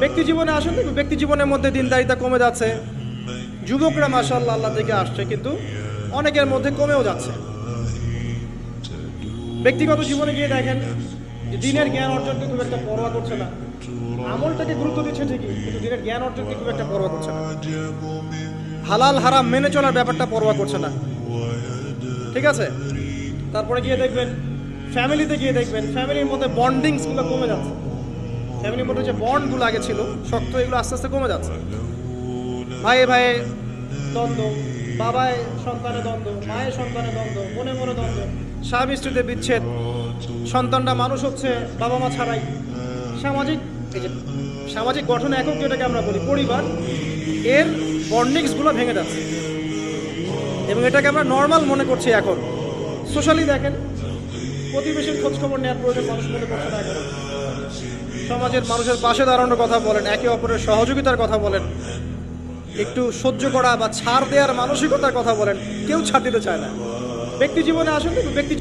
ব্যক্তি জীবনে আসুন, দেখুন ব্যক্তি জীবনের মধ্যে দিনদারিতা কমে যাচ্ছে। যুবকরা মাশাআল্লাহ আল্লাহ থেকে আসছে, কিন্তু অনেকের মধ্যে কমেও যাচ্ছে। ব্যক্তিগত জীবনে গিয়ে দেখেন যে দিনের জ্ঞান অর্জনকে খুব একটা পরোয়া করছে না। আমলটাকে গুরুত্ব দিচ্ছে ঠিকই, কিন্তু দিনের জ্ঞান অর্জনকে খুব একটা পরোয়া করছে না। হালাল হারাম মেনে চলার ব্যাপারটা পরোয়া করছে না, ঠিক আছে। তারপরে গিয়ে দেখবেন ফ্যামিলিতে গিয়ে দেখবেন ফ্যামিলির মধ্যে বন্ডিংসগুলো কমে যাচ্ছে। ফ্যামিলির মধ্যে যে বন্ডগুলো আগে ছিল শক্ত, এগুলো আস্তে আস্তে কমে যাচ্ছে। ভাইয়ে ভাইয়ে দ্বন্দ্ব, বাবায় সন্তানে দ্বন্দ্ব, মায়ের সন্তানে দ্বন্দ্ব, মনে মনে দ্বন্দ্ব, স্বামী স্ত্রীতে বিচ্ছেদ, সন্তানরা মানুষ হচ্ছে বাবা মা ছাড়াই। সামাজিক এই যে সামাজিক গঠন একক যেটাকে আমরা বলি পরিবার, এর বন্ডিংসগুলো ভেঙে যাচ্ছে এবং এটাকে আমরা নর্মাল মনে করছি এখন। সোশ্যালি দেখেন প্রতিবেশীর খোঁজখবর নেওয়ার প্রয়োজন মানুষ মনে করছে না এখন। সমাজের মানুষের পাশে দাঁড়ানোর কথা বলেন, একে অপরের সহযোগিতার কথা বলেন, একটু সহ্য করা বা ছাড় দেওয়ার মানসিকতার কথা বলেন, কেউ ছাড় দিতে চায় না। ব্যক্তি জীবনে আসুন, ব্যক্তি